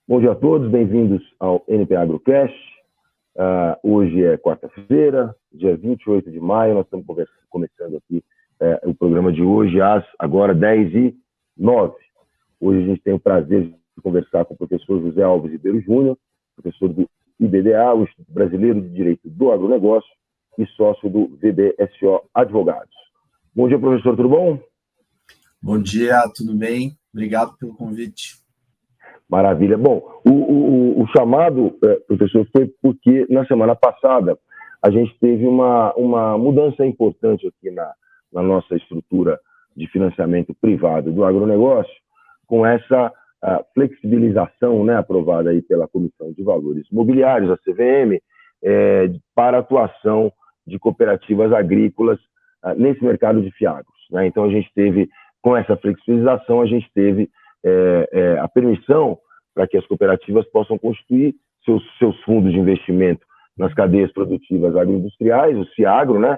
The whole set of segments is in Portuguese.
Bom dia a todos, bem-vindos ao NP AgroCast. Hoje é quarta-feira, dia 28 de maio, nós estamos começando aqui o programa de hoje, agora 10h09. Hoje a gente tem o prazer de conversar com o professor José Alves Ribeiro Júnior, professor do IBDA, o Instituto Brasileiro de Direito do Agronegócio, e sócio do VBSO Advogados. Bom dia, professor, tudo bom? Bom dia, tudo bem? Obrigado pelo convite. Maravilha. Bom, o chamado, professor, foi porque na semana passada a gente teve uma mudança importante aqui na nossa estrutura de financiamento privado do agronegócio, com essa flexibilização, né, aprovada aí pela Comissão de Valores Mobiliários, a CVM, para a atuação de cooperativas agrícolas nesse mercado de fiagros, né? Então, a gente teve, com essa flexibilização, a gente teve a permissão para que as cooperativas possam constituir seus fundos de investimento nas cadeias produtivas agroindustriais, o CIAGRO, né?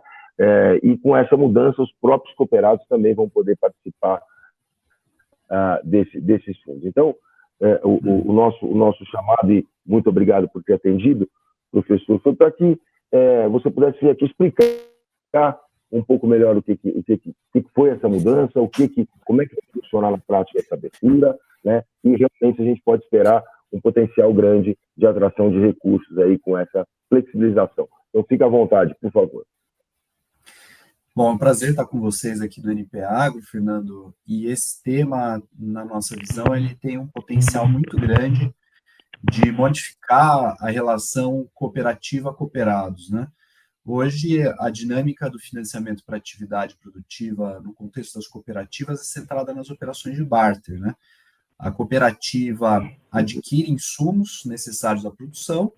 E com essa mudança, os próprios cooperados também vão poder participar desses fundos. Então, o nosso chamado, e muito obrigado por ter atendido, professor, foi para que você pudesse vir aqui explicar um pouco melhor o que foi essa mudança, como é que vai funcionar na prática essa abertura, né? E realmente a gente pode esperar um potencial grande de atração de recursos aí com essa flexibilização. Então, fique à vontade, por favor. Bom, é um prazer estar com vocês aqui do NP Agro, Fernando, e esse tema, na nossa visão, ele tem um potencial muito grande de modificar a relação cooperativa-cooperados, né? Hoje, a dinâmica do financiamento para atividade produtiva no contexto das cooperativas é centrada nas operações de barter, né? A cooperativa adquire insumos necessários à produção,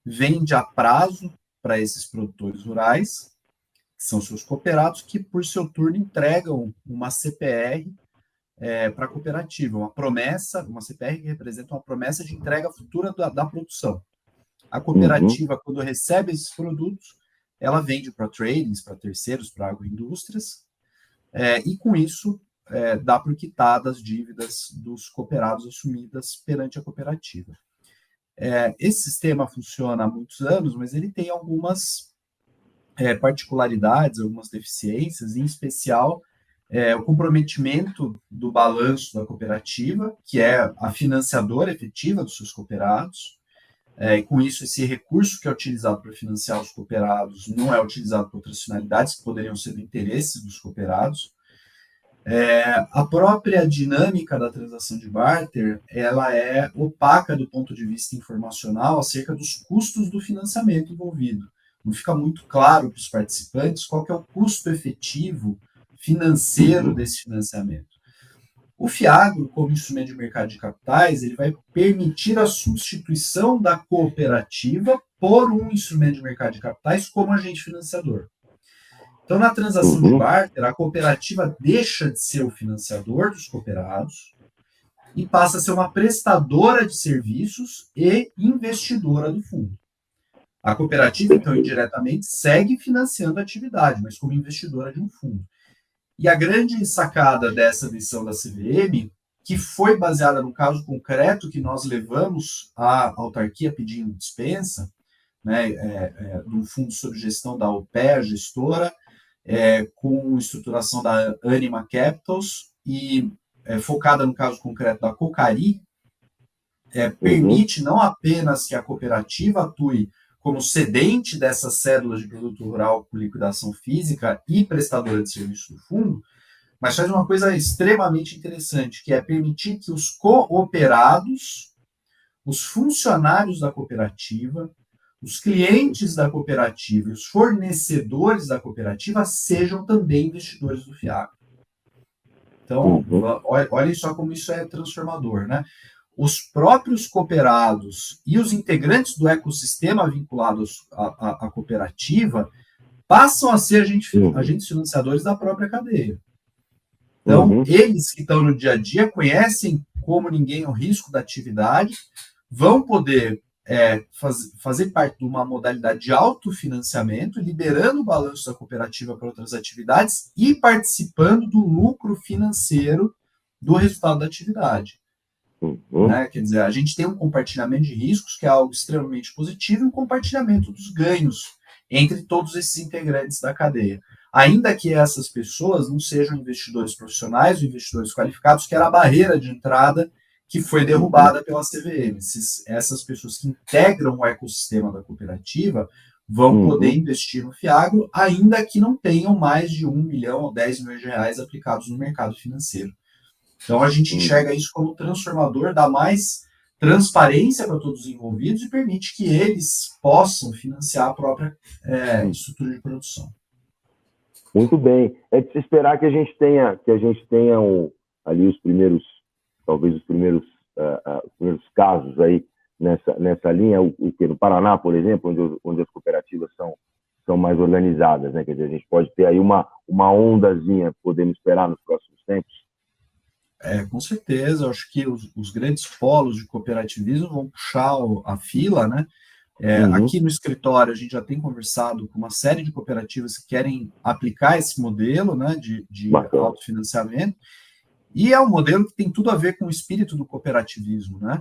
vende a prazo para esses produtores rurais, que são seus cooperados, que, por seu turno, entregam uma CPR para a cooperativa, uma CPR que representa uma promessa de entrega futura da produção. A cooperativa, quando recebe esses produtos, ela vende para tradings, para terceiros, para agroindústrias, e com isso dá por quitadas as dívidas dos cooperados assumidas perante a cooperativa. Esse sistema funciona há muitos anos, mas ele tem algumas particularidades, algumas deficiências, em especial o comprometimento do balanço da cooperativa, que é a financiadora efetiva dos seus cooperados. E com isso, esse recurso que é utilizado para financiar os cooperados não é utilizado para outras finalidades que poderiam ser do interesse dos cooperados. A própria dinâmica da transação de barter, ela é opaca do ponto de vista informacional acerca dos custos do financiamento envolvido. Não fica muito claro para os participantes qual que é o custo efetivo financeiro desse financiamento. O FIAGRO, como instrumento de mercado de capitais, ele vai permitir a substituição da cooperativa por um instrumento de mercado de capitais como agente financiador. Então, na transação de barter, a cooperativa deixa de ser o financiador dos cooperados e passa a ser uma prestadora de serviços e investidora do fundo. A cooperativa, então, indiretamente, segue financiando a atividade, mas como investidora de um fundo. E a grande sacada dessa decisão da CVM, que foi baseada no caso concreto que nós levamos à autarquia pedindo dispensa, né, de um fundo sob gestão da OPEA, gestora, com estruturação da Anima Capitals e focada no caso concreto da Cocari, permite não apenas que a cooperativa atue como cedente dessas cédulas de produto rural com liquidação física e prestadora de serviço do fundo, mas faz uma coisa extremamente interessante, que é permitir que os cooperados, os funcionários da cooperativa, os clientes da cooperativa e os fornecedores da cooperativa sejam também investidores do FIAGRO. Então, olhem só como isso é transformador, né? Os próprios cooperados e os integrantes do ecossistema vinculados à cooperativa passam a ser agentes financiadores da própria cadeia. Então, eles que estão no dia a dia conhecem como ninguém o risco da atividade, vão poder fazer parte de uma modalidade de autofinanciamento, liberando o balanço da cooperativa para outras atividades e participando do lucro financeiro do resultado da atividade. né? Quer dizer, a gente tem um compartilhamento de riscos, que é algo extremamente positivo, e um compartilhamento dos ganhos entre todos esses integrantes da cadeia. Ainda que essas pessoas não sejam investidores profissionais ou investidores qualificados, que era a barreira de entrada que foi derrubada pela CVM. Essas pessoas que integram o ecossistema da cooperativa vão poder investir no Fiagro, ainda que não tenham mais de 1 milhão ou 10 milhões de reais aplicados no mercado financeiro. Então, a gente enxerga isso como transformador, dá mais transparência para todos os envolvidos e permite que eles possam financiar a própria estrutura de produção. Muito bem. É de se esperar que a gente tenha ali talvez os primeiros casos aí nessa linha, no Paraná, por exemplo, onde as cooperativas são mais organizadas, né? Quer dizer, a gente pode ter aí uma ondazinha, podemos esperar nos próximos tempos. Com certeza, eu acho que os grandes polos de cooperativismo vão puxar a fila, né? Aqui no escritório, a gente já tem conversado com uma série de cooperativas que querem aplicar esse modelo, né, de autofinanciamento, e é um modelo que tem tudo a ver com o espírito do cooperativismo, né?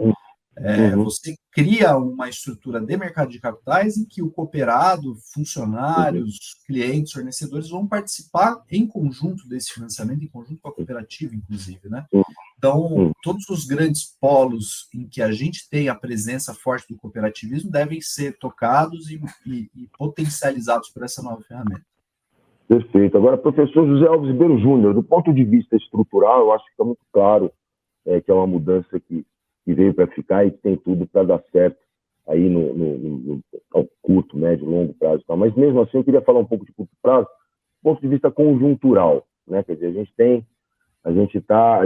Você cria uma estrutura de mercado de capitais em que o cooperado, funcionários, clientes, fornecedores vão participar em conjunto desse financiamento, em conjunto com a cooperativa, inclusive, né? Então, todos os grandes polos em que a gente tem a presença forte do cooperativismo devem ser tocados e potencializados por essa nova ferramenta. Perfeito. Agora, professor José Alves Ribeiro Júnior, do ponto de vista estrutural, eu acho que está muito claro que é uma mudança que veio para ficar e que tem tudo para dar certo aí no curto, médio, longo prazo e tal. Mas mesmo assim, eu queria falar um pouco de curto prazo, do ponto de vista conjuntural, né? Quer dizer, a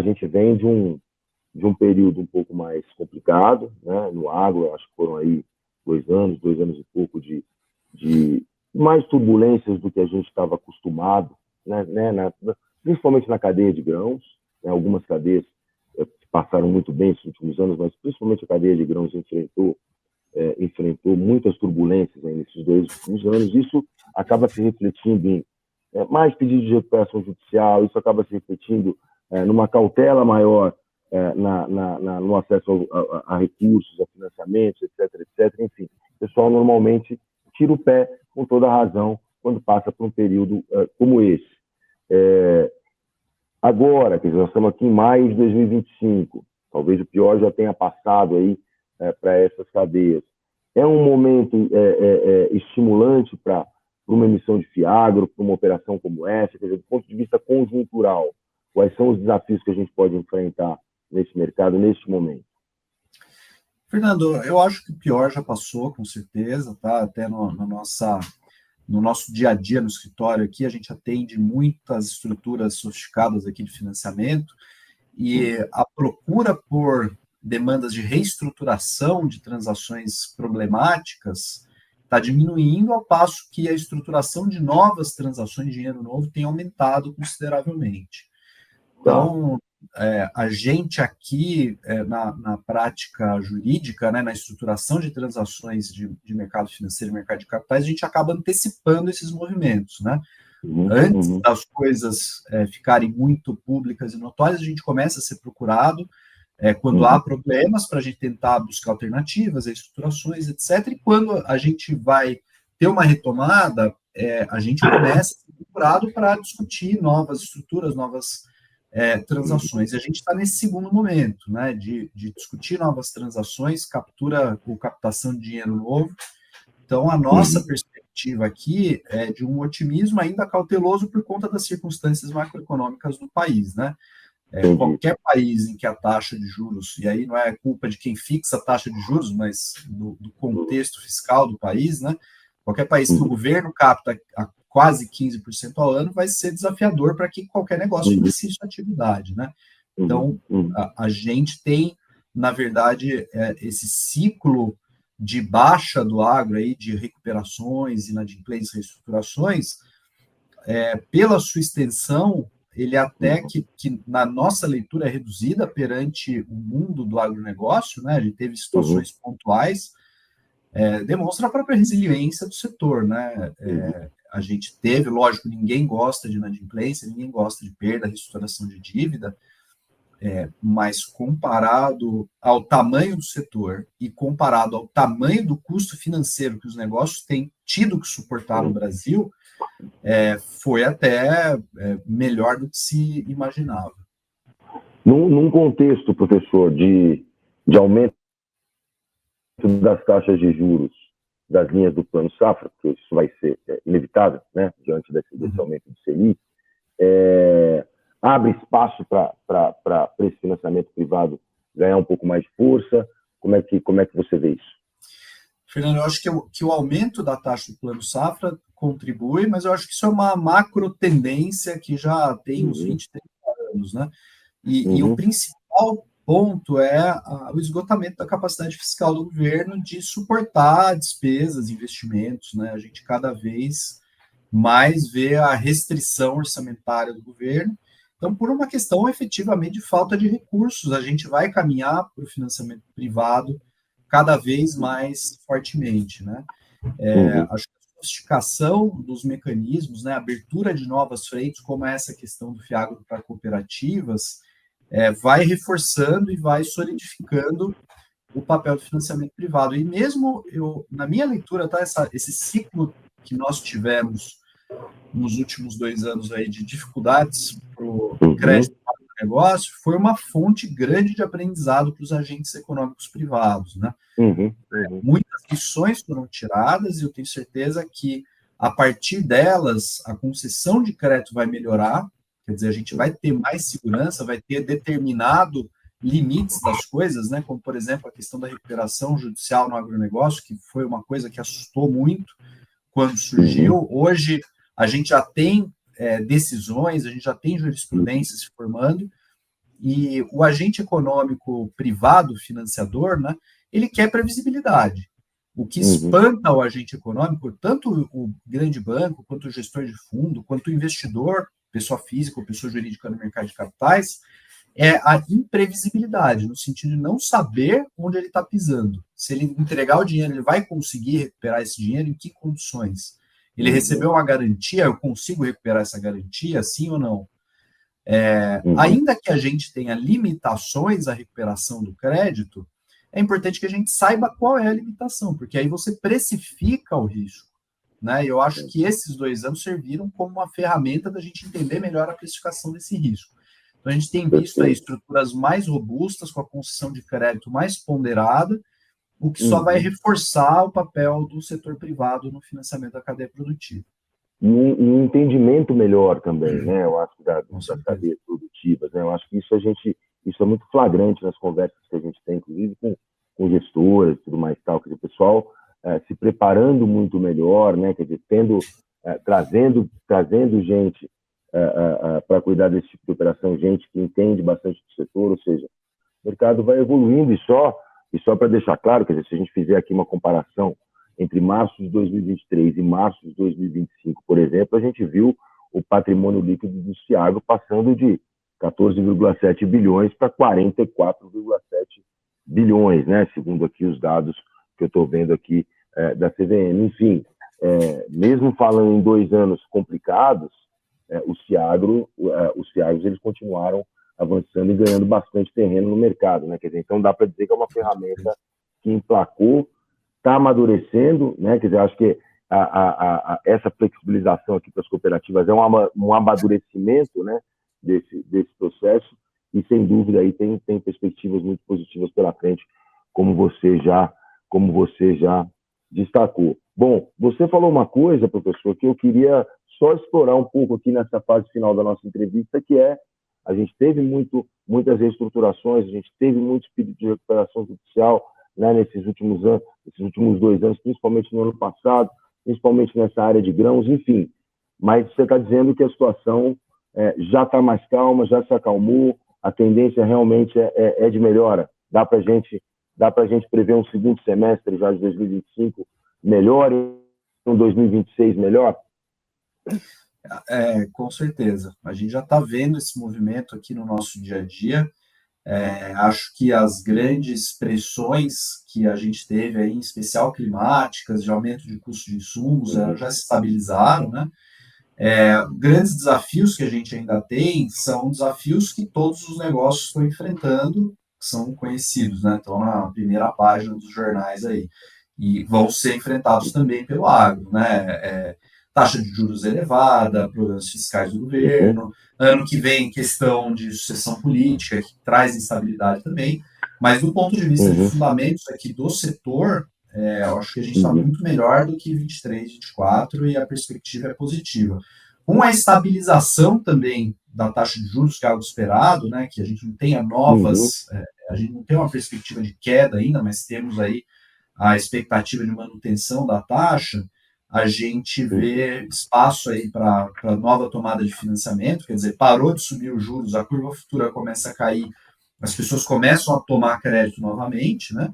gente vem de um período um pouco mais complicado, né? No agro, acho que foram aí 2 anos e pouco de mais turbulências do que a gente estava acostumado, né? Principalmente na cadeia de grãos, né? Algumas cadeias passaram muito bem nos últimos anos, mas principalmente a cadeia de grãos enfrentou muitas turbulências nesses 2 últimos anos. Isso acaba se refletindo em mais pedidos de recuperação judicial, isso acaba se refletindo numa cautela maior no acesso a recursos, a financiamentos, etc. Enfim, o pessoal normalmente tira o pé com toda a razão quando passa por um período como esse. Agora, quer dizer, nós estamos aqui em maio de 2025, talvez o pior já tenha passado aí para essas cadeias. É um momento estimulante para uma emissão de Fiagro, para uma operação como essa, quer dizer, do ponto de vista conjuntural, quais são os desafios que a gente pode enfrentar nesse mercado, neste momento? Fernando, eu acho que o pior já passou, com certeza, tá? Até no nosso dia a dia no escritório aqui, a gente atende muitas estruturas sofisticadas aqui de financiamento e a procura por demandas de reestruturação de transações problemáticas está diminuindo, ao passo que a estruturação de novas transações de dinheiro novo tem aumentado consideravelmente. Então, a gente aqui, na prática jurídica, né, na estruturação de transações de mercado financeiro e mercado de capitais, a gente acaba antecipando esses movimentos, né? Antes das coisas ficarem muito públicas e notórias, a gente começa a ser procurado quando há problemas para a gente tentar buscar alternativas, estruturações, etc. E quando a gente vai ter uma retomada, a gente começa a ser procurado para discutir novas estruturas, novas transações. E a gente está nesse segundo momento, né, de discutir novas transações, captação de dinheiro novo. Então, a nossa perspectiva aqui é de um otimismo ainda cauteloso por conta das circunstâncias macroeconômicas do país, né? Qualquer país em que a taxa de juros, e aí não é culpa de quem fixa a taxa de juros, mas do contexto fiscal do país, né? Qualquer país que o governo capta a quase 15% ao ano vai ser desafiador para que qualquer negócio inicie sua atividade, né? Então, a gente tem, na verdade, esse ciclo de baixa do agro, aí, de recuperações, inadimplências, reestruturações, pela sua extensão, ele até que na nossa leitura é reduzida perante o mundo do agronegócio, né? A gente teve situações pontuais, demonstra a própria resiliência do setor, né? A gente teve, lógico, ninguém gosta de inadimplência, ninguém gosta de perda, reestruturação de dívida, mas comparado ao tamanho do setor e comparado ao tamanho do custo financeiro que os negócios têm tido que suportar no Brasil, foi até melhor do que se imaginava. Num contexto, professor, de aumento das taxas de juros das linhas do Plano Safra, porque isso vai ser inevitável, né, diante desse aumento de Selic, abre espaço para esse financiamento privado ganhar um pouco mais de força? Como é que você vê isso? Fernando, eu acho que o aumento da taxa do Plano Safra contribui, mas eu acho que isso é uma macro tendência que já tem uns 20, 30 anos, né? E o principal ponto é o esgotamento da capacidade fiscal do governo de suportar despesas, investimentos, né? A gente cada vez mais vê a restrição orçamentária do governo. Então, por uma questão efetivamente de falta de recursos, a gente vai caminhar para o financiamento privado cada vez mais fortemente, né? Acho que a sofisticação dos mecanismos, né, a abertura de novas frentes, como essa questão do FIAGRO para cooperativas, vai reforçando e vai solidificando o papel do financiamento privado. E mesmo na minha leitura, tá, esse ciclo que nós tivemos nos últimos 2 anos aí de dificuldades para o crédito para o negócio, foi uma fonte grande de aprendizado para os agentes econômicos privados, né? Muitas lições foram tiradas e eu tenho certeza que, a partir delas, a concessão de crédito vai melhorar, quer dizer, a gente vai ter mais segurança, vai ter determinado limites das coisas, né? Como, por exemplo, a questão da recuperação judicial no agronegócio, que foi uma coisa que assustou muito quando surgiu. Hoje, a gente já tem decisões, a gente já tem jurisprudência se formando, e o agente econômico privado, financiador, né, ele quer previsibilidade. O que espanta o agente econômico, tanto o grande banco, quanto o gestor de fundo, quanto o investidor, pessoa física ou pessoa jurídica no mercado de capitais, é a imprevisibilidade, no sentido de não saber onde ele está pisando. Se ele entregar o dinheiro, ele vai conseguir recuperar esse dinheiro, em que condições? Ele recebeu uma garantia, eu consigo recuperar essa garantia, sim ou não? Ainda que a gente tenha limitações à recuperação do crédito, é importante que a gente saiba qual é a limitação, porque aí você precifica o risco, né? E eu acho que esses 2 anos serviram como uma ferramenta da gente entender melhor a precificação desse risco. Então, a gente tem visto aí estruturas mais robustas, com a concessão de crédito mais ponderada, o que só vai reforçar o papel do setor privado no financiamento da cadeia produtiva. Um entendimento melhor também, né? Eu acho, das cadeias produtivas, né? Eu acho que isso é muito flagrante nas conversas que a gente tem, inclusive com gestores e tudo mais tal, quer dizer, o pessoal se preparando muito melhor, né? Quer dizer, trazendo gente para cuidar desse tipo de operação, gente que entende bastante do setor, ou seja, o mercado vai evoluindo e só para deixar claro, quer dizer, se a gente fizer aqui uma comparação entre março de 2023 e março de 2025, por exemplo, a gente viu o patrimônio líquido do Fiagro passando de 14,7 bilhões para 44,7 bilhões, né? Segundo aqui os dados que eu estou vendo aqui da CVM. Enfim, mesmo falando em 2 anos complicados, os Fiagros eles continuaram avançando e ganhando bastante terreno no mercado, né? Quer dizer, então dá para dizer que é uma ferramenta que emplacou, está amadurecendo, né? Quer dizer, acho que essa flexibilização aqui para as cooperativas é um amadurecimento, né, desse processo, e sem dúvida aí tem perspectivas muito positivas pela frente, como você já destacou. Bom, você falou uma coisa, professor, que eu queria só explorar um pouco aqui nessa fase final da nossa entrevista, que a gente teve muitas reestruturações, a gente teve muitos pedidos de recuperação judicial, né, nesses últimos 2 anos, principalmente no ano passado, principalmente nessa área de grãos, enfim. Mas você está dizendo que a situação já está mais calma, já se acalmou, a tendência realmente é de melhora. Dá para a gente prever um segundo semestre já de 2025 melhor e um 2026 melhor? Com certeza. A gente já está vendo esse movimento aqui no nosso dia a dia. Acho que as grandes pressões que a gente teve aí, em especial climáticas, de aumento de custo de insumos, já se estabilizaram, né? Grandes desafios que a gente ainda tem são desafios que todos os negócios estão enfrentando, que são conhecidos, né? Estão na primeira página dos jornais aí, e vão ser enfrentados também pelo agro, né? Taxa de juros elevada, problemas fiscais do Uhum. governo, ano que vem questão de sucessão política, que traz instabilidade também, mas do ponto de vista de Uhum. fundamentos aqui do setor, eu acho que a gente está Uhum. muito melhor do que 23, 24 e a perspectiva é positiva. Com a estabilização também da taxa de juros, que é algo esperado, né, que a gente não tenha Uhum. a gente não tem uma perspectiva de queda ainda, mas temos aí a expectativa de manutenção da taxa, a gente Uhum. vê espaço aí para nova tomada de financiamento, quer dizer, parou de subir os juros, a curva futura começa a cair, as pessoas começam a tomar crédito novamente, né?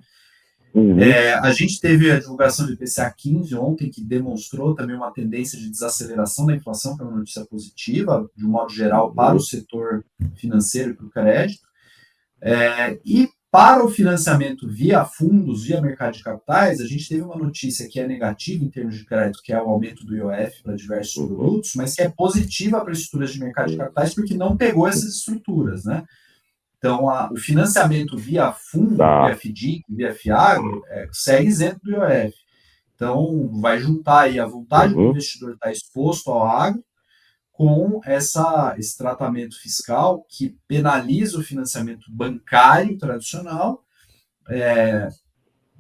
Uhum. A gente teve a divulgação do IPCA 15 ontem, que demonstrou também uma tendência de desaceleração da inflação, que é uma notícia positiva, de um modo geral, para o Uhum. setor financeiro e para o crédito. E para o financiamento via fundos, via mercado de capitais, a gente teve uma notícia que é negativa em termos de crédito, que é o aumento do IOF para diversos Uhum. produtos, mas que é positiva para estruturas de mercado de capitais, porque não pegou essas estruturas, né? Então, o financiamento via fundo, via Tá. FDIC, via FIAGRO, segue isento do IOF. Então, vai juntar aí a vontade do Uhum. investidor estar exposto ao agro com esse tratamento fiscal que penaliza o financiamento bancário tradicional,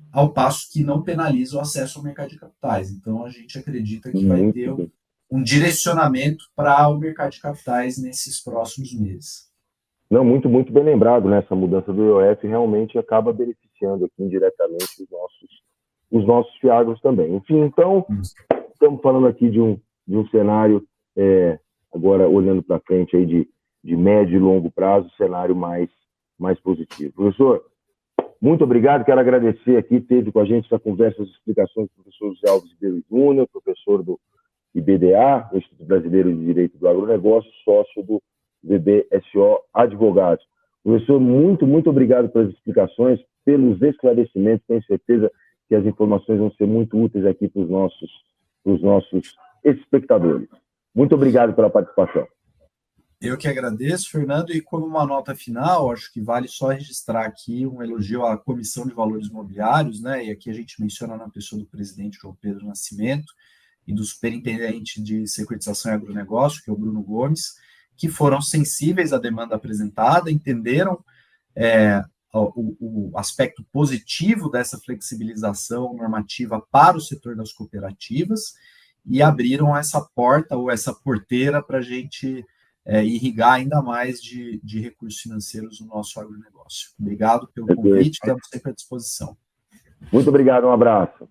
ao passo que não penaliza o acesso ao mercado de capitais. Então, a gente acredita que vai Muito ter bem. um direcionamento para o mercado de capitais nesses próximos meses. Não, muito bem lembrado, né? Essa mudança do IOF realmente acaba beneficiando aqui indiretamente os nossos fiagros também. Enfim, então, estamos falando aqui de um cenário, agora olhando para frente aí de médio e longo prazo, cenário mais positivo. Professor, muito obrigado, quero agradecer aqui, teve com a gente essa conversa, as explicações do professor José Alves Ribeiro Júnior, professor do IBDA, o Instituto Brasileiro de Direito do Agronegócio, sócio do VBSO Advogados. Professor, muito obrigado pelas explicações, pelos esclarecimentos, tenho certeza que as informações vão ser muito úteis aqui para os nossos espectadores. Muito obrigado pela participação. Eu que agradeço, Fernando, e como uma nota final, acho que vale só registrar aqui um elogio à Comissão de Valores Imobiliários, né? E aqui a gente menciona na pessoa do presidente João Pedro Nascimento e do superintendente de securitização e agronegócio, que é o Bruno Gomes, que foram sensíveis à demanda apresentada, entenderam o aspecto positivo dessa flexibilização normativa para o setor das cooperativas e abriram essa porta ou essa porteira para a gente irrigar ainda mais de recursos financeiros no nosso agronegócio. Obrigado pelo convite, estamos sempre à disposição. Muito obrigado, um abraço.